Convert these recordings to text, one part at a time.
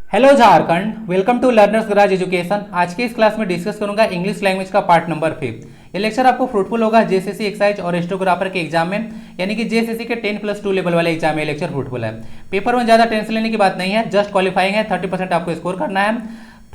Hello Jharkhand, welcome to learners garage education. आज के इस क्लास में डिस्कस करूंगा इंग्लिश लैंग्वेज का पार्ट नंबर 5। ये लेक्चर आपको फ्रूटफुल होगा जेसीसी एक्साइज और स्टेनोग्राफर के एग्जाम में, यानी कि जेसीसी के 10+2 लेवल वाले एग्जाम में लेक्चर फ्रूटफुल है। पेपर में ज़्यादा टेंशन लेने की बात नहीं है, जस्ट क्वालिफाइंग है, 30% आपको स्कोर करना है।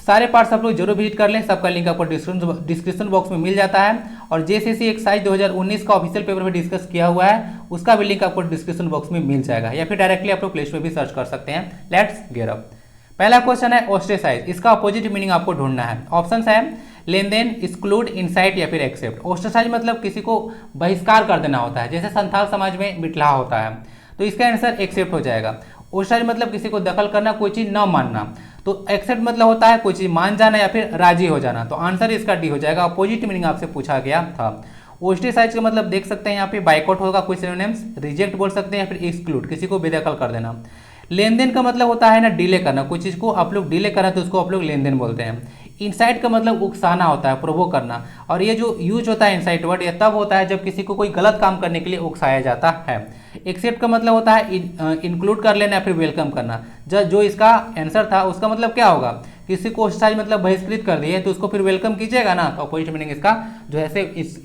सारे पार्ट्स आप लोग जरूर विजिट कर लें, सबका लिंक आपको डिस्क्रिप्शन बॉक्स में मिल जाता है। और जेसीसी एक्साइज 2019 का ऑफिशियल पेपर में डिस्कस किया हुआ है, उसका भी लिंक आपको डिस्क्रिप्शन बॉक्स में मिल जाएगा, या फिर डायरेक्टली आप लोग प्ले स्टोर में भी सर्च कर सकते हैं। Let's get up. पहला क्वेश्चन है ऑस्ट्रेसाइज, इसका अपोजिट मीनिंग आपको ढूंढना है। ऑप्शंस है लेन देन, एक्सक्लूड, इनसाइट या फिर एक्सेप्ट। ऑस्ट्रेसाइज मतलब किसी को बहिष्कार कर देना होता है, जैसे संथाल समाज में बिटला होता है, तो इसका आंसर एक्सेप्ट हो जाएगा। ऑस्ट्रेसाइज मतलब किसी को दखल करना, कोई चीज न मानना, तो एक्सेप्ट मतलब होता है कोई चीज मान जाना या फिर राजी हो जाना, तो आंसर इसका डी हो जाएगा। अपोजिट मीनिंग आपसे पूछा गया था। ऑस्ट्रेसाइज का मतलब देख सकते हैं यहाँ पे बाइकआउट होगा, कुछ सिनोनिम्स, रिजेक्ट बोल सकते हैं या फिर एक्सक्लूड, किसी को बेदखल कर देना। लेन देन का मतलब होता है ना डिले करना, कोई चीज को आप लोग डिले करा तो उसको आप लोग लेन देन बोलते हैं। इनसाइट का मतलब उकसाना होता है, प्रोवोक करना, और ये जो यूज होता है इनसाइट वर्ड, ये तब होता है जब किसी को कोई गलत काम करने के लिए उकसाया जाता है। एक्सेप्ट का मतलब होता है इंक्लूड कर लेना या फिर वेलकम करना। जो इसका आंसर था उसका मतलब क्या होगा, किसी को ऑस्ट्रेसाइज मतलब बहिष्कृत कर दिए तो उसको फिर वेलकम कीजिएगा ना, तो अपोजिट मीनिंग इसका जो है से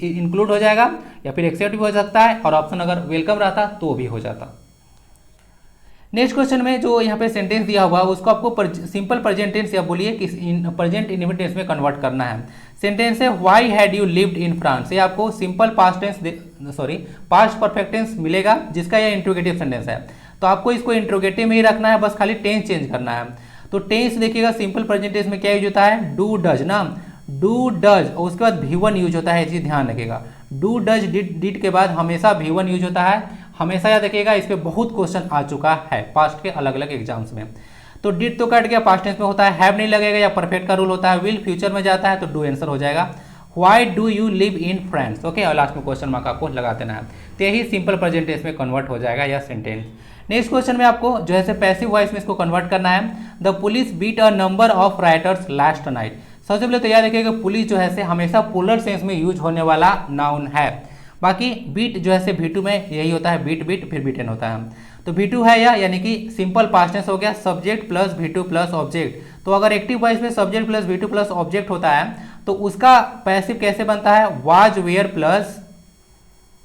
इंक्लूड हो जाएगा या फिर एक्सेप्ट भी हो सकता है, और ऑप्शन अगर वेलकम रहता तो भी हो जाता। नेक्स्ट क्वेश्चन में जो यहाँ पे सेंटेंस दिया हुआ है उसको आपको सिंपल प्रेजेंट टेंस या बोलिए कि प्रेजेंट इंडेफिनिट टेंस में कन्वर्ट करना है। सेंटेंस है why had you lived in France, ये आपको simple past tense past perfect tense मिलेगा, जिसका यह इंट्रोगेटिव सेंटेंस है। तो आपको इसको इंट्रोगेटिव में ही रखना है, बस खाली टेंस चेंज करना है। तो टेंस देखिएगा सिंपल प्रेजेंट टेंस में क्या यूज होता है, डू डज ना, डू डज, और उसके बाद V1 यूज होता है, चीज ध्यान रखिएगा। डू डज डिड के बाद हमेशा V1 यूज होता है, हमेशा याद रखिएगा। इस पे बहुत क्वेश्चन आ चुका है पास्ट के अलग अलग एग्जाम्स में। तो डिड तो कट गया, पास्ट टेंस में होता है, हैव नहीं लगेगा या परफेक्ट का रूल होता है, विल फ्यूचर में जाता है तो डू आंसर हो जाएगा। Why do you live in France, okay, और लास्ट में क्वेश्चन मार्क आपको लगा देना है, तो यही सिंपल प्रेजेंट टेंस में कन्वर्ट हो जाएगा यह सेंटेंस। नेक्स्ट क्वेश्चन में आपको जो है पैसिव वॉइस में इसको कन्वर्ट करना है। The police beat a number of writers last night. सबसे पहले तो याद रखिएगा पुलिस जो है हमेशा प्लूरल सेंस में यूज होने वाला नाउन है। बाकी बीट जो है V2 में यही होता है, बीट बीट फिर बीटन होता है, तो V2 है या, यानी कि सिंपल पास्ट टेंस हो गया, subject plus V2 plus object. तो अगर एक्टिव वॉइस में subject plus V2 plus object होता है तो उसका पैसिव कैसे बनता है, वाज वेयर प्लस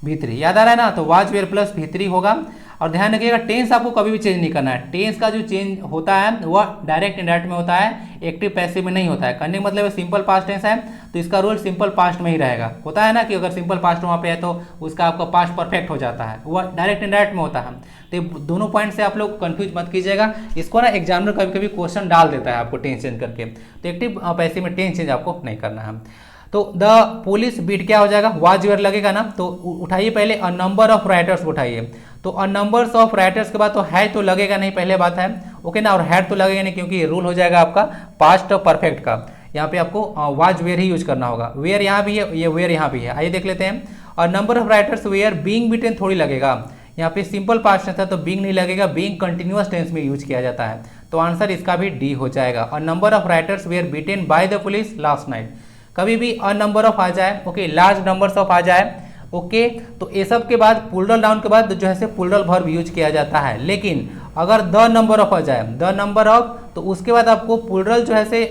V3, याद आ रहा है ना, तो वाज वेयर प्लस V3 होगा। और ध्यान रखिएगा टेंस आपको कभी भी चेंज नहीं करना है, टेंस का जो चेंज होता है वह डायरेक्ट इनडायरेक्ट में होता है, एक्टिव पैसिव में नहीं होता है। करने का मतलब सिंपल पास्ट टेंस है तो इसका रोल सिंपल पास्ट में ही रहेगा। होता है ना कि अगर सिंपल पास्ट वहाँ पे है तो उसका आपका पास्ट परफेक्ट हो जाता है, वह डायरेक्ट इनडायरेक्ट में होता है। तो दोनों पॉइंट से आप लोग कंफ्यूज मत कीजिएगा, इसको ना एग्जामिनर कभी कभी क्वेश्चन डाल देता है आपको टेंस चेंज करके, तो एक्टिव पैसिव में टेंस चेंज आपको नहीं करना है। तो द पुलिस बीट क्या हो जाएगा, वाज वेयर लगेगा ना, तो उठाइए पहले अ नंबर ऑफ राइटर्स उठाइए, तो अ नंबर्स ऑफ राइटर्स के बाद तो है तो लगेगा नहीं, पहले बात है, ओके ना, और हैड तो लगेगा नहीं क्योंकि रूल हो जाएगा आपका पास्ट परफेक्ट का। यहाँ पे आपको वाज वेयर ही यूज करना होगा, वेयर यहाँ भी है, ये वेयर यहाँ भी है। आइए देख लेते हैं, और number of writers were being beaten थोड़ी लगेगा, यहाँ पे सिंपल पास्ट टेंस है तो बीइंग नहीं लगेगा, बीइंग कंटिन्यूअस टेंस में यूज किया जाता है, तो आंसर इसका भी डी हो जाएगा। और number of writers were beaten by the police last night, कभी भी अ नंबर ऑफ आ जाए, ओके, लार्ज नंबर्स ऑफ आ जाए, ओके, तो ये सब के बाद प्लूरल नाउन के बाद जो है प्लूरल वर्ब यूज किया जाता है। लेकिन अगर द नंबर ऑफ आ जाए, द नंबर ऑफ, तो उसके बाद आपको प्लूरल जो है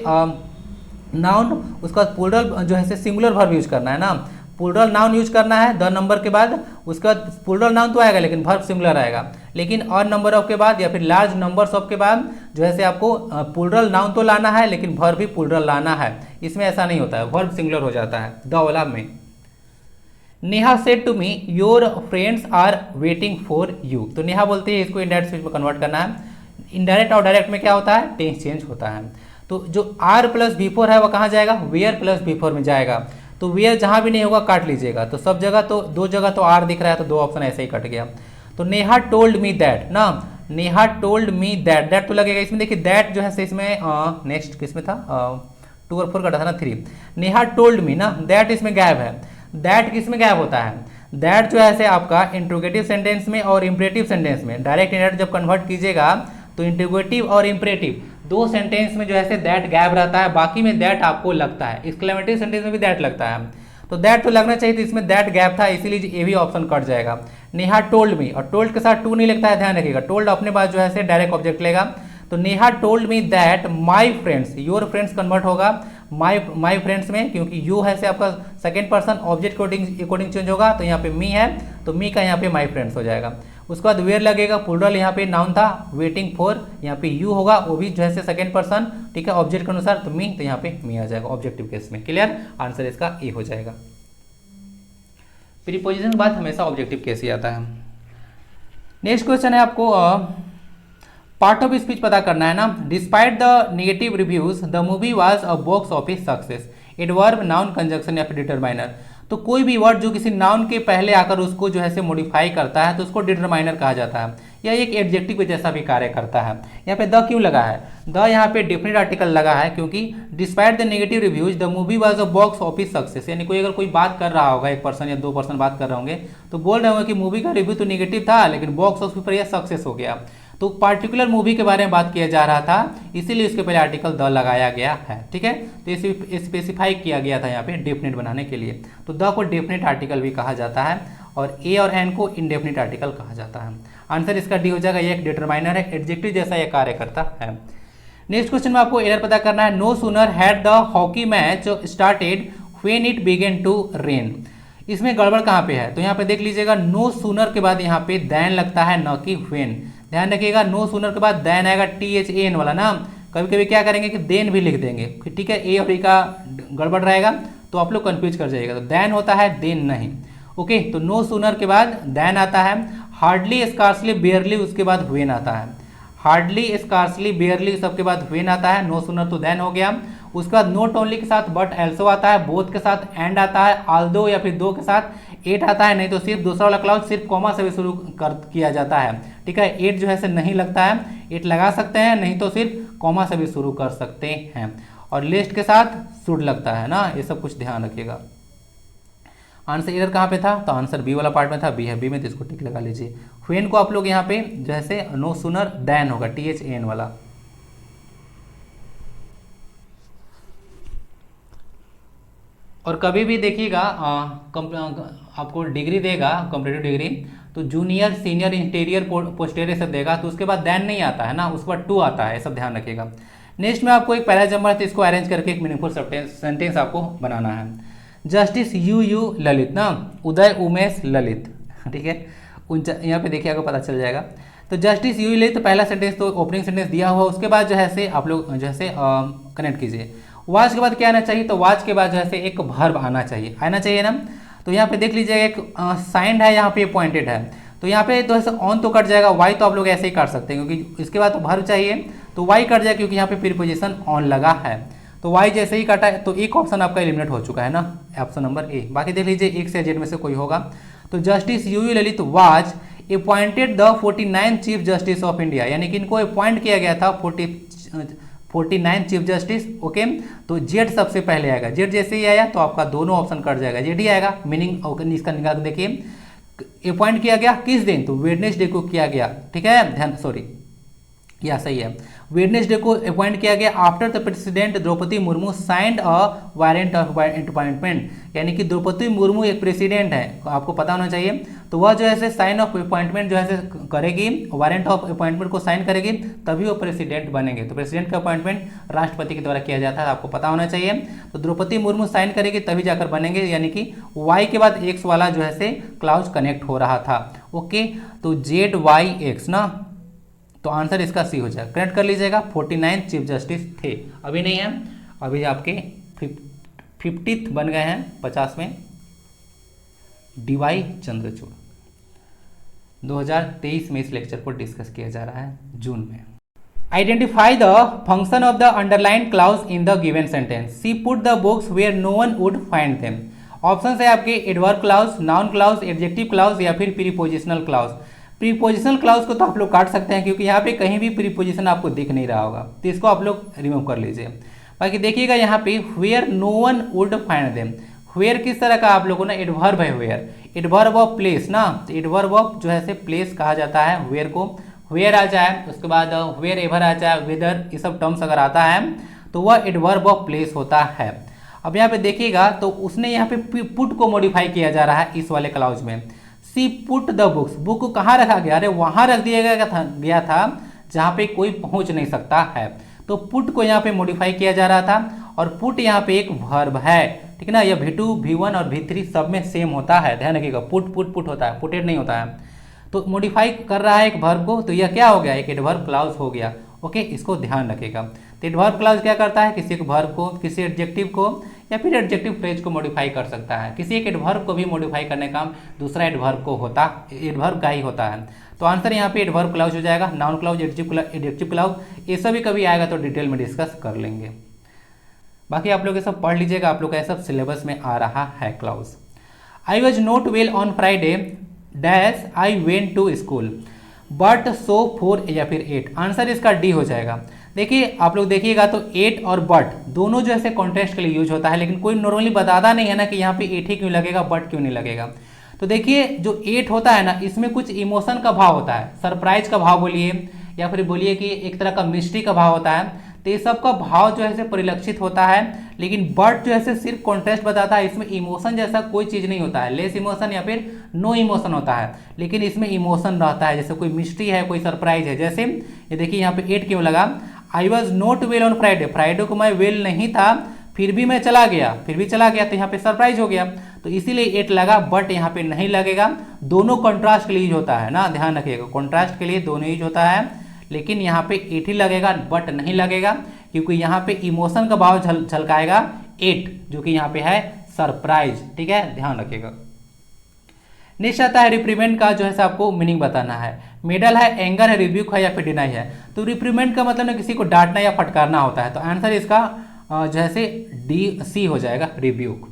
नाउन, उसके बाद प्लूरल जो है सिंगुलर वर्ब यूज करना है ना, प्लूरल नाउन यूज करना है द नंबर के बाद, उसके बाद प्लूरल नाउन तो आएगा लेकिन वर्ब सिंगुलर आएगा। लेकिन अ नंबर ऑफ के बाद या फिर लार्ज नंबर्स ऑफ के बाद जो है आपको प्लूरल नाउन तो लाना है लेकिन वर्ब भी प्लूरल लाना है, इसमें ऐसा नहीं होता है, वर्ब सिंगुलर हो जाता है द वाला में। Neha said to me your friends are waiting for you, तो नेहा बोलते हैं, इसको इनडायरेक्ट स्पीच में कन्वर्ट करना है। इनडायरेक्ट और डायरेक्ट में क्या होता है, टेंस चेंज होता है। तो जो आर प्लस V4 है वो कहाँ जाएगा, वेयर प्लस V4 में जाएगा, तो वेयर जहाँ भी नहीं होगा काट लीजिएगा, तो सब जगह तो दो जगह तो आर दिख रहा है तो दो ऑप्शन ऐसे ही कट गया। तो नेहा टोल्ड मी दैट ना, Neha told me that, that तो लगेगा इसमें, देखिए दैट जो है इसमें नेक्स्ट किस में था, 2 और 4 कटा था ना 3, नेहा टोल्ड मी ना, दैट इसमें गैप है, दैट किस में गैप होता है, दैट जो है आपका इंट्रोगेटिव सेंटेंस में और इंपरेटिव सेंटेंस में, डायरेक्ट इनडायरेक्ट जब कन्वर्ट कीजिएगा तो इंट्रोगेटिव और इंपरेटिव दो सेंटेंस में जो है दैट गैप रहता है, बाकी में दैट आपको लगता है, एक्सक्लेमेटरी सेंटेंस में भी दैट लगता है, तो दैट तो लगना चाहिए, तो इसमें दैट गैप था, इसीलिए ये भी ऑप्शन कट जाएगा। नेहा टोल्ड मी, और टोल्ड के साथ टू नहीं लगता है, ध्यान रखिएगा, टोल्ड अपने पास जो है डायरेक्ट ऑब्जेक्ट लेगा, तो Neha told me that my friends, your friends convert होगा माई फ्रेंड्स में, क्योंकि यू है से आपका second person object according change होगा, तो यहाँ पे मी है तो मी का यहाँ पे माई फ्रेंड्स हो जाएगा। उसके बाद वेयर लगेगा, प्लूरल यहाँ पे नाउन था, वेटिंग फॉर यहाँ पे यू होगा, वो भी जो है सेकेंड पर्सन, ठीक है, ऑब्जेक्ट के अनुसार, तो मी, तो यहाँ पे मी आ जाएगा ऑब्जेक्टिव केस में। क्लियर, आंसर इसका ए हो जाएगा। प्रीपोजिशन के बाद हमेशा ऑब्जेक्टिव केस ही आता है। नेक्स्ट क्वेश्चन है आपको पार्ट ऑफ स्पीच पता करना है ना। Despite the negative reviews the movie was a box office success, adverb, noun, conjunction या फिर डिटरमाइनर। तो कोई भी वर्ड जो किसी नाउन के पहले आकर उसको जो है से मॉडिफाई करता है तो उसको डिटरमाइनर कहा जाता है, या एक एडजेक्टिव के जैसा भी कार्य करता है। यहाँ पे द क्यों लगा है, द यहाँ पे डेफिनेट आर्टिकल लगा है, क्योंकि despite the negative reviews the movie was a box office success, यानी कोई अगर कोई बात कर रहा होगा, एक पर्सन या दो पर्सन बात कर रहे होंगे तो बोल रहे होंगे कि मूवी का रिव्यू तो नेगेटिव था लेकिन बॉक्स ऑफिस पर यह सक्सेस हो गया। तो पार्टिकुलर मूवी के बारे में बात किया जा रहा था, इसीलिए उसके पहले आर्टिकल द लगाया गया है, ठीक है। तो इसे स्पेसिफाई किया गया था यहाँ पे डेफिनेट बनाने के लिए। तो द को डेफिनेट आर्टिकल भी कहा जाता है और ए और एन को इनडेफिनेट आर्टिकल कहा जाता है। आंसर इसका डी हो जाएगा, ये एक डिटरमाइनर है, एडजेक्टिव जैसा यह कार्य करता है। नेक्स्ट क्वेश्चन में आपको एरर पता करना है। No sooner had the hockey match started when it began to rain. इसमें गड़बड़ कहाँ पे है, तो यहाँ पे देख लीजिएगा, नो सूनर के बाद यहाँ पे देन लगता है, न कि व्हेन। ध्यान रखिएगा, नो सूनर के बाद देन आएगा THAN वाला ना। कभी कभी क्या करेंगे कि देन भी लिख देंगे, ठीक है, ए और ई का गड़बड़ रहेगा तो आप लोग कंफ्यूज कर जाइएगा। तो देन होता है, देन नहीं। ओके, तो नो सूनर के बाद देन आता है। हार्डली, स्कार्सली, बेयरली उसके बाद व्हेन आता है। हार्डली, स्कार्सली, बेयरली सबके बाद व्हेन आता है। नो सूनर तो देन हो गया। उसके बाद नॉट ओनली के साथ बट एल्सो आता है, बोथ के साथ एंड आता है, आल्दो या फिर दो के साथ एट आता है, नहीं तो सिर्फ दूसरा वाला क्लाउज सिर्फ कॉमा से भी शुरू किया जाता है, ठीक है। एट जो है से नहीं लगता है, एट लगा सकते हैं, नहीं तो सिर्फ कॉमा से भी शुरू कर सकते हैं। और लिस्ट के साथ शुड लगता है ना, ये सब कुछ ध्यान रखिएगा। आंसर एरर कहाँ पे था, तो आंसर बी वाला पार्ट में था, बी है, बी में तो इसको टिक लगा लीजिए। व्हेन को आप लोग यहाँ पे जैसे नो सूनर देन होगा, THAN वाला। और कभी भी देखिएगा आपको डिग्री देगा, कंप्लीटिव डिग्री, तो जूनियर, सीनियर, इंटीरियर, पोस्टीरियर सब देगा, तो उसके बाद देन नहीं आता है ना, उसके बाद टू आता है, सब ध्यान रखिएगा। नेक्स्ट में आपको एक पैराग्राफ है, तो इसको अरेंज करके एक मीनिंगफुल सेंटेंस आपको बनाना है। जस्टिस यू ललित ना, उदय, उमेश, ललित, ठीक है। यहाँ पे देखिए आपको पता चल जाएगा। तो जस्टिस यू ललित, तो पहला सेंटेंस तो ओपनिंग सेंटेंस दिया हुआ, उसके बाद जो है से आप लोग जो है से कनेक्ट कीजिए। वाच के बाद क्या आना चाहिए, तो वाच के बाद जो है एक वर्ब आना चाहिए ना। तो यहाँ पे देख लीजिएगा, एक साइंड है, यहाँ पे पॉइंटेड है, तो यहाँ पे तो ऐसे ऑन तो कट जाएगा, वाई तो आप लोग ऐसे ही काट सकते हैं, क्योंकि इसके बाद तो वर्ब चाहिए, तो वाई कट जाएगा क्योंकि यहाँ पे प्रीपोजिशन ऑन लगा है। तो वाई जैसे ही काटा है तो एक ऑप्शन आपका एलिमिनेट हो चुका है ना, ऑप्शन नंबर ए। बाकी देख लीजिए, एक से जेड में से कोई होगा। तो justice U Lalit was appointed the 49 chief justice of India, यानी कि इनको अपॉइंट किया गया था 49 चीफ जस्टिस। ओके, तो जेड सबसे पहले आएगा, जेड जैसे ही आया तो आपका दोनों ऑप्शन कट जाएगा, जेड ही आएगा। मीनिंग इसका निकाल देखिए, अपॉइंट किया गया किस दिन, तो वेडनेसडे को किया गया, ठीक है, ध्यान, सॉरी या सही है, वेडनेसडे को अपॉइंट किया गया after the president Droupadi Murmu signed a warrant of appointment, यानी कि द्रौपदी मुर्मू एक प्रेसिडेंट है, आपको पता होना चाहिए। तो वह जो है साइन ऑफ अपॉइंटमेंट जो है करेगी, वारंट ऑफ अपॉइंटमेंट को साइन करेगी, तभी वो प्रेसिडेंट बनेंगे। तो प्रेसिडेंट का अपॉइंटमेंट राष्ट्रपति के द्वारा किया जाता है, आपको पता होना चाहिए। तो द्रौपदी मुर्मू साइन करेगी तभी जाकर बनेंगे, यानी कि वाई के बाद एक्स वाला जो है क्लाउज कनेक्ट हो रहा था। ओके, तो ZYX ना, तो आंसर इसका सी हो जाएगा, करेक्ट कर लीजिएगा। 49 चीफ जस्टिस थे, अभी नहीं है, अभी आपके 50th बन गए हैं, 50 में DY चंद्रचूड़। 2023 में इस लेक्चर को डिस्कस किया जा रहा है, जून में। Identify the function of the underline clause in the given sentence. She put the books where no one would find them. Option है आपके adverb clause, noun clause, adjective clause या फिर प्रीपोजिशनल क्लाउज। प्रीपोजिशनल क्लाउज को तो आप लोग काट सकते हैं, क्योंकि यहाँ पे कहीं भी प्रीपोजिशन आपको दिख नहीं रहा होगा, तो इसको आप लोग रिमूव कर लीजिए। बाकी देखिएगा यहाँ पे where no one would find them, where किस तरह का आप लोगों ने, एडवर्ब है वेयर, एडवर्ब ऑफ प्लेस ना, तो एडवर्ब ऑफ जो है प्लेस कहा जाता है वेयर को। वेयर आ जाए, उसके बाद वेयर एवर आ जाए, वेदर, ये सब टर्म्स अगर आता है तो वह एडवर्ब ऑफ प्लेस होता है। अब यहाँ पे देखिएगा तो उसने यहाँ पे पुट को मॉडिफाई किया जा रहा है इस वाले क्लाउज में। सी पुट द बुक्स, बुक को कहाँ रखा गया, अरे वहाँ रख दिया गया था जहाँ पे कोई पहुँच नहीं सकता है। तो पुट को यहाँ पे मॉडिफाई किया जा रहा था और पुट यहाँ पे एक वर्ब है, ठीक है ना। यह V2 V1 और V3 सब में सेम होता है, ध्यान रखिएगा। पुट पुट पुट होता है, पुटेड नहीं होता है। तो मॉडिफाई कर रहा है एक वर्ब को, तो यह क्या हो गया, एक एडवर्ब क्लॉज हो गया। ओके, इसको ध्यान रखिएगा। तो एडवर्ब क्लॉज क्या करता है, किसी एक वर्ब को, किसी एडजेक्टिव को या फिर एडजेक्टिव फ्रेज को मॉडिफाई कर सकता है। किसी एक एडवर्ब को भी मॉडिफाई करने का काम दूसरा एडवर्ब का ही होता है। तो आंसर यहाँ पे एडवर्ब क्लॉज हो जाएगा। नाउन क्लॉज, एडजेक्टिव क्लॉज, ये सभी कभी आएगा तो डिटेल में डिस्कस कर लेंगे। बाकी आप लोग ये सब पढ़ लीजिएगा, आप लोग का सब सिलेबस में आ रहा है clause. I was not well on Friday dash I went to school but so 4 या फिर 8। आंसर इसका डी हो जाएगा। देखिए आप लोग देखिएगा तो 8 और बट दोनों जो है कॉन्टेक्स्ट के लिए यूज होता है, लेकिन कोई नॉर्मली बताता नहीं है ना कि यहाँ पे 8 ही क्यों लगेगा, बट क्यों नहीं लगेगा। तो देखिए जो 8 होता है ना, इसमें कुछ इमोशन का भाव होता है, सरप्राइज का भाव बोलिए या फिर बोलिए कि एक तरह का मिस्ट्री का भाव होता है। तो ये सब का भाव जो है परिलक्षित होता है। लेकिन बट जो है सिर्फ कॉन्ट्रास्ट बताता है, इसमें इमोशन जैसा कोई चीज़ नहीं होता है, लेस इमोशन या फिर नो इमोशन होता है। लेकिन इसमें इमोशन रहता है, जैसे कोई मिस्ट्री है, कोई सरप्राइज है। जैसे ये देखिए यहाँ पे 8 क्यों लगा, आई was not well on Friday, Friday को मैं वेल नहीं था, फिर भी मैं चला गया, तो यहाँ पे सरप्राइज हो गया, तो इसीलिए 8 लगा, बट यहाँ पे नहीं लगेगा। दोनों कॉन्ट्रास्ट के लिए यूज होता है ना, ध्यान रखिएगा, कॉन्ट्रास्ट के लिए दोनों यूज होता है। लेकिन यहाँ पे 8 ही लगेगा, बट नहीं लगेगा, क्योंकि यहाँ पे इमोशन का भाव झलकाएगा 8, जो कि यहाँ पे है सरप्राइज, ठीक है, ध्यान रखिएगा। नेक्स्ट आता है रिप्रीमेंट का, जो है आपको मीनिंग बताना है। मेडल है, एंगर है, रिब्यूक है या फिर डिनाई है। तो रिप्रीमेंट का मतलब ना किसी को डांटना या फटकारना होता है। तो आंसर इसका जो है डी हो जाएगा, रिब्यूक।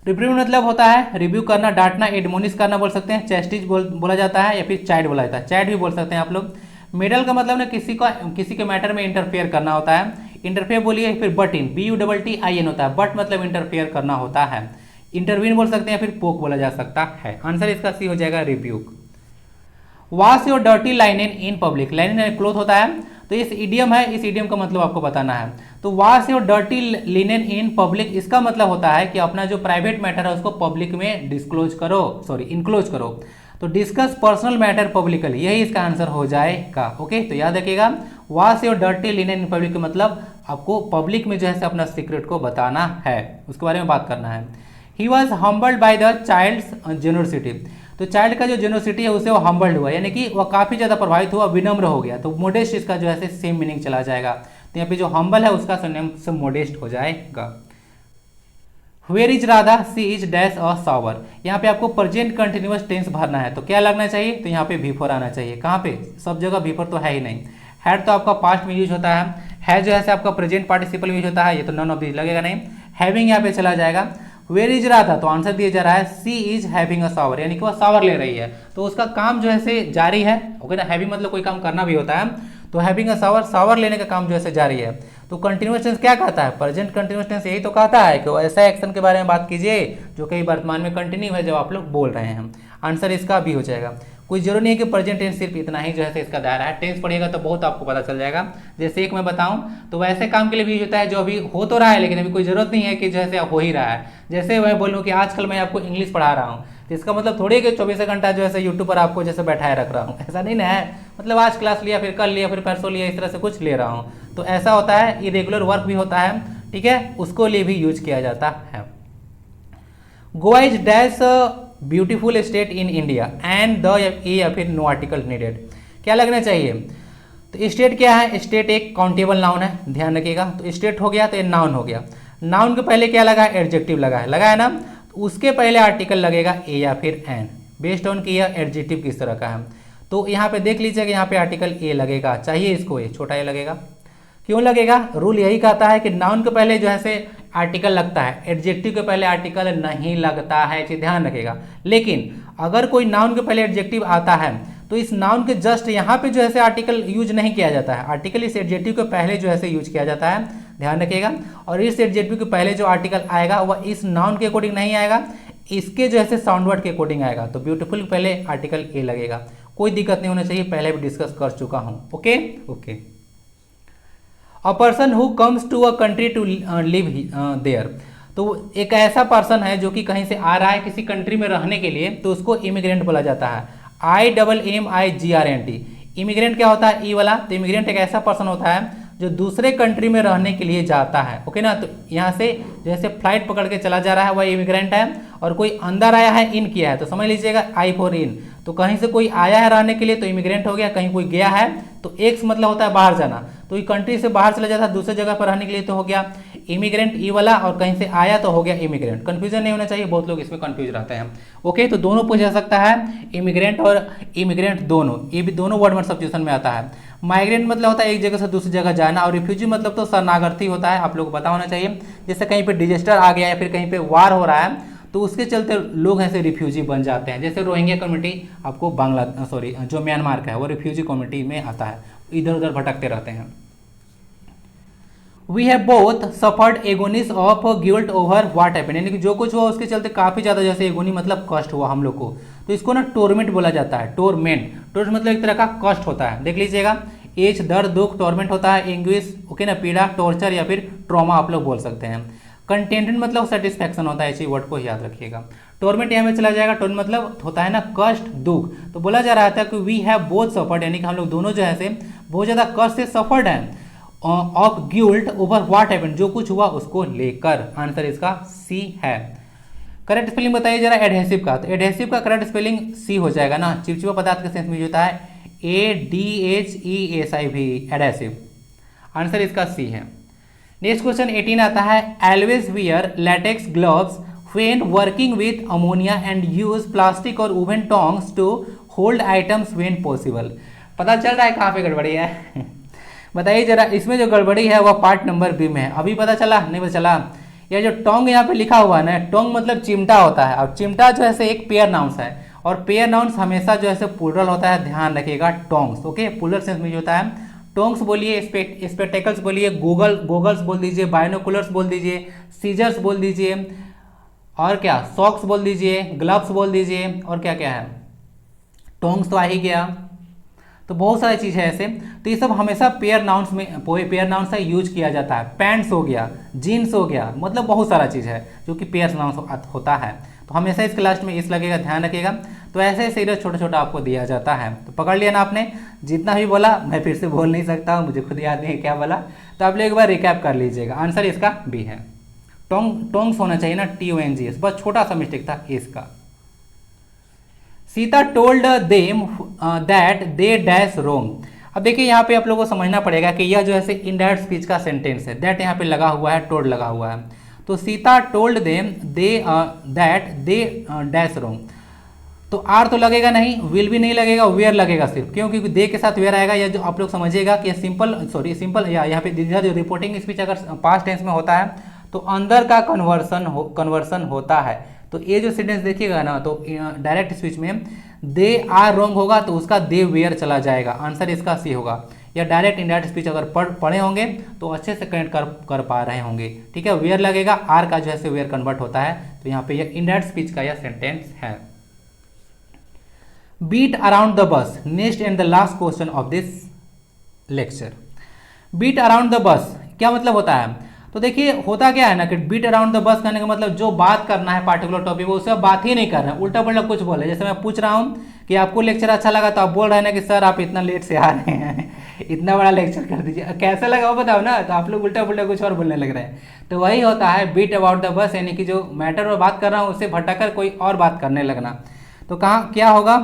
रिप्रीमेंट मतलब होता है रिव्यू करना, डांटना, एडमोनिश करना बोल सकते हैं, चैस्टिज बोला जाता है या फिर चाइड बोला जाता है, चाइड भी बोल सकते हैं आप लोग। मेडल का मतलब ना किसी के मैटर में इंटरफेयर करना होता है। इंटरफेयर बोलिए फिर बट इन, BUTTIN होता है, बट मतलब इंटरफेयर करना होता है। इंटरवीन बोल सकते हैं, फिर पोक बोला जा सकता है। आंसर इसका सी हो जाएगा, rebuke. Wash your dirty linen in public, linen cloth होता है, तो इस इडियम है, इस इडियम का मतलब आपको बताना है। तो wash your dirty linen in public, इसका मतलब होता है कि अपना जो प्राइवेट मैटर है उसको पब्लिक में इनक्लोज करो। तो डिस्कस पर्सनल मैटर पब्लिकली, यही इसका आंसर हो जाएगा। ओके, तो याद रखिएगा, wash your dirty linen in public का मतलब आपको पब्लिक में जो है अपना सीक्रेट को बताना है, उसके बारे में बात करना है। He was humbled by the child's generosity, तो चाइल्ड का जो जेनरसिटी है उसे वो हम्बल्ड हुआ, यानी कि वह काफ़ी ज़्यादा प्रभावित हुआ, विनम्र हो गया। तो मोडेस्ट इसका जो है सेम मीनिंग चला जाएगा। तो यहाँ पे जो हम्बल है उसका सिनोनिम से मोडेस्ट हो जाएगा। Where is Radha, she is dash और सावर, यहाँ पे आपको प्रेजेंट कंटिन्यूअस टेंस भरना है, तो क्या लगना चाहिए, तो यहाँ पे V4 आना चाहिए। कहाँ पे, सब जगह V4 तो है ही नहीं। हैड तो आपका पास्ट में यूज होता है जो है आपका प्रेजेंट पार्टिसिपल यूज होता है, ये तो नन ऑफ दिस लगेगा नहीं। हैविंग यहाँ पे चला जाएगा। वेयर इज राधा, तो आंसर दिया जा रहा है सी इज हैविंग अ शावर, यानी कि वह शावर ले रही है, तो उसका काम जो है जारी है। ओके ना, हैविंग मतलब कोई काम करना भी होता है, तो हैविंग अ शावर, शावर लेने का काम जो है जारी है। तो कंटिन्यूअस टेंस क्या कहता है, प्रेजेंट कंटिन्यूअस टेंस यही तो कहता है कि ऐसा एक्शन के बारे में बात कीजिए जो कि वर्तमान में कंटिन्यू है, जब आप लोग बोल रहे हैं। आंसर इसका भी हो जाएगा। कोई जरूरी नहीं है कि प्रेजेंट टेंस सिर्फ इतना ही जो है इसका दायरा है, टेंस पढ़िएगा तो बहुत आपको पता चल जाएगा। जैसे एक मैं बताऊं तो वैसे काम के लिए भी यूज होता है जो अभी हो तो रहा है, लेकिन अभी कोई जरूरत नहीं है कि जो है हो ही रहा है। जैसे मैं बोलूँ कि आजकल मैं आपको इंग्लिश पढ़ा रहा हूँ, तो इसका मतलब थोड़ी कि 24 घंटा जो है यूट्यूब पर आपको जैसे बैठाए रख रहा हूँ, ऐसा नहीं ना है। मतलब आज क्लास लिया, फिर कल लिया, फिर परसों लिया, इस तरह से कुछ ले रहा हूँ, तो ऐसा होता है। इरेगुलर वर्क भी होता है, ठीक है, उसको लिए भी यूज किया जाता है। Goa is dash beautiful state in India and the या फिर नो आर्टिकल नीडेड, क्या लगना चाहिए, तो स्टेट क्या है, स्टेट एक काउंटेबल नाउन है, ध्यान रखिएगा। तो स्टेट हो गया तो ये नाउन हो गया। नाउन के पहले क्या लगा है, एडजेक्टिव लगा है ना, तो उसके पहले आर्टिकल लगेगा ए या फिर एन, बेस्ड ऑन कि यह एडजेक्टिव किस तरह का है। तो यहाँ पे देख लीजिए कि यहाँ पे आर्टिकल ए लगेगा, चाहिए इसको ए, छोटा ए लगेगा। क्यों लगेगा, रूल यही कहता है कि नाउन के पहले जो है आर्टिकल लगता है, एडजेक्टिव के पहले आर्टिकल नहीं लगता है, इसे ध्यान रखिएगा। लेकिन अगर कोई नाउन के पहले एडजेक्टिव आता है तो इस नाउन के जस्ट यहाँ पे जो है आर्टिकल यूज नहीं किया जाता है, आर्टिकल इस एडजेक्टिव के पहले जो है यूज किया जाता है, ध्यान रखिएगा। और इस एडजेक्टिव के पहले जो आर्टिकल आएगा वह इस नाउन के अकॉर्डिंग नहीं आएगा, इसके जो है साउंड वर्ड के अकॉर्डिंग आएगा। तो ब्यूटीफुल पहले आर्टिकल ए लगेगा, कोई दिक्कत नहीं होना चाहिए, पहले भी डिस्कस कर चुका हूँ। Okay okay. A person who comes to a country to live there, तो एक ऐसा पर्सन है जो कि कहीं से आ रहा है किसी कंट्री में रहने के लिए, तो उसको इमिग्रेंट बोला जाता है। IMMIGRANT। इमिग्रेंट क्या होता है? ई वाला। तो इमिग्रेंट एक ऐसा पर्सन होता है जो दूसरे कंट्री में रहने के लिए जाता है, ओके ना। तो यहाँ से जैसे फ्लाइट पकड़ के चला जा रहा है वह इमिग्रेंट है, और कोई अंदर आया है, इन किया है, तो समझ लीजिएगा आई फॉर इन। तो कहीं से कोई आया है रहने के लिए तो इमिग्रेंट हो गया, कहीं कोई गया है तो एक्स मतलब होता है बाहर जाना, तो ये कंट्री से बाहर चला जाता है दूसरे जगह पर रहने के लिए तो हो गया इमिग्रेंट ई वाला, और कहीं से आया तो हो गया इमिग्रेंट। कंफ्यूजन नहीं होना चाहिए, बहुत लोग इसमें कंफ्यूज रहते हैं। ओके, तो दोनों पूछा जा सकता है, इमिग्रेंट और इमिग्रेंट दोनों, ये भी दोनों वर्ड में सब्स्टिट्यूशन में आता है। माइग्रेंट मतलब होता है एक जगह से दूसरी जगह जाना, और रिफ्यूजी मतलब तो शरणार्थी होता है, आप लोग को पता होना चाहिए। जैसे कहीं पे डिजास्टर आ गया या फिर कहीं पे वार हो रहा है तो उसके चलते लोग ऐसे रिफ्यूजी बन जाते हैं। जैसे रोहिंग्या कम्युनिटी आपको जो म्यांमार का है वो रिफ्यूजी कम्युनिटी में आता है, इधर उधर भटकते रहते हैं। We have both suffered agonies of guilt over what happened, यानी कि जो कुछ हुआ उसके चलते काफी ज्यादा, जैसे एगोनी मतलब कष्ट हुआ हम लोग को, तो इसको ना टोरमेंट बोला जाता है। टोरमेंट मतलब एक तरह का कष्ट होता है, देख लीजिएगा। एज दर्द दुख, टोरमेंट होता है एंग्विश, ओके ना, पीड़ा, टॉर्चर या फिर ट्रॉमा आप लोग बोल सकते हैं। कंटेंटेड मतलब सेटिस्फैक्शन होता है, इसी वर्ड को याद रखिएगा। टोरमेंट यहाँ में चला जाएगा, टोरमेंट मतलब होता है ना कष्ट दुख। तो बोला जा रहा था कि वी हैव बोथ सफर्ड, यानी कि हम लोग दोनों जो है से बहुत ज्यादा कष्ट से सफर्ड हैं of guilt over what happened, जो कुछ हुआ उसको लेकर। आंसर इसका सी है। करेक्ट स्पेलिंग बताइए जरा एडहेसिव का। तो एडहेसिव का करेक्ट स्पेलिंग सी हो जाएगा ना, चिपचिपा पदार्थ के सेंस में होता है ADHESIV, एडहेसिव। आंसर इसका सी है। नेक्स्ट क्वेश्चन 18 आता है, always wear latex gloves when working with ammonia and use plastic और wooden tongs to hold items when possible. पता चल रहा है कहाँ पे गड़बड़ी है? बताइए जरा, इसमें जो गड़बड़ी है वह पार्ट नंबर बी में है। अभी पता चला? नहीं पता चला। यह जो टोंग यहाँ पे लिखा हुआ है ना, टोंग मतलब चिमटा होता है, और चिमटा जो है एक पेयर नाउंस है, और पेयर नाउंस हमेशा जो है प्लूरल होता है, ध्यान रखिएगा। टोंग्स, ओके, प्लूरल सेंस में होता है। टोंग्स बोलिए, स्पेक्टेकल्स बोलिए, गोगल्स बोल दीजिए, बायनोकुलर्स बोल दीजिए, सीजर्स बोल दीजिए, और क्या सॉक्स बोल दीजिए, ग्लव्स बोल दीजिए, और क्या क्या है, टोंग्स तो आ ही गया। तो बहुत सारी चीज़ है ऐसे, तो ये सब हमेशा पेयर नाउंस में, पेयर नाउंस से यूज किया जाता है। पैंट्स हो गया, जीन्स हो गया, मतलब बहुत सारा चीज़ है जो कि पेयर नाउंस होता है। तो हमेशा इसके लास्ट में इस लगेगा, ध्यान रखिएगा। तो ऐसे सीरियस छोटा छोटा आपको दिया जाता है। तो पकड़ लिया ना आपने, जितना भी बोला मैं फिर से बोल नहीं सकता हूँ, मुझे खुद याद नहीं है क्या बोला, तो आप लोग एक बार रिकैप कर लीजिएगा। आंसर इसका बी है। टोंग्स होना चाहिए ना, TONGS, बस छोटा सा मिस्टेक था इसका। Sita told them that they dash wrong. अब देखिए यहाँ पे आप लोगों को समझना पड़ेगा कि यह जो है इनडायरेक्ट स्पीच का सेंटेंस है। दैट यहाँ पे लगा हुआ है, टोल्ड लगा हुआ है। तो Sita told them that they dash wrong, तो आर तो लगेगा नहीं, विल भी नहीं लगेगा, वेयर लगेगा सिर्फ। क्यों? क्योंकि दे के साथ वेयर आएगा। या जो आप लोग समझिएगा कि सिंपल या यहाँ पे जो रिपोर्टिंग स्पीच अगर पास्ट टेंस में होता है तो अंदर का कन्वर्सन होता है। तो ये जो सेंटेंस देखिएगा ना, तो डायरेक्ट स्पीच में दे आर रोंग होगा तो उसका दे वेयर चला जाएगा। आंसर इसका सी होगा। या डायरेक्ट इनडायरेक्ट स्पीच अगर पढ़े होंगे तो अच्छे से कनेक्ट कर पा रहे होंगे, ठीक है। वेयर लगेगा, आर का जो है वेयर कन्वर्ट होता है। तो यहाँ पे यह इनडायरेक्ट स्पीच का यह सेंटेंस है। Beat around the bus, next and the last question of this lecture. Beat around the bus क्या मतलब होता है? तो देखिए होता क्या है ना कि बीट अराउंड द बस कहने का मतलब जो बात करना है पार्टिकुलर टॉपिक वो उससे बात ही नहीं कर रहे हैं, उल्टा पुल्टा कुछ बोले। जैसे मैं पूछ रहा हूँ कि आपको लेक्चर अच्छा लगा, तो आप बोल रहे हैं ना कि सर आप इतना लेट से आ रहे हैं, इतना बड़ा लेक्चर कर दीजिए, कैसा लगा वो बताओ ना। तो आप लोग उल्टा पुल्टा कुछ और बोलने लग रहे हैं। तो वही होता है बीट अबाउट द बस, यानी कि जो मैटर में बात कर रहा हूँ उससे भटककर कोई और बात करने लगना। तो कहाँ क्या होगा?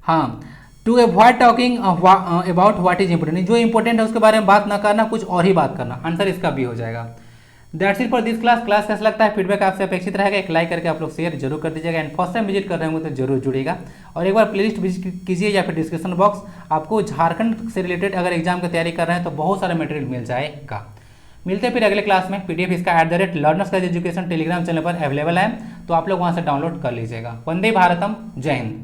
हाँ, to avoid talking about what is important, जो इंपॉर्टेंट है उसके बारे में बात ना करना, कुछ और ही बात करना। आंसर इसका बी हो जाएगा। That's it for this class. कैसा लगता है? फीडबैक आपसे अपेक्षित रहेगा। एक लाइक करके आप लोग शेयर जरूर कर दीजिएगा। एंड फर्स्ट टाइम विजिट कर रहे होंगे तो जरूर जुड़ेगा, और एक बार प्लेलिस्ट विजिट कीजिए या फिर डिस्क्रिप्शन बॉक्स। आपको झारखंड से रिलेटेड अगर एग्जाम की तैयारी कर रहे हैं तो बहुत सारा मटेरियल मिल जाएगा। मिलते हैं फिर अगले क्लास में। PDF इसका @learnersguide एजुकेशन टेलीग्राम चैनल पर अवेलेबल है, तो आप लोग वहाँ से डाउनलोड कर लीजिएगा। वंदे भारतम, जय हिंद।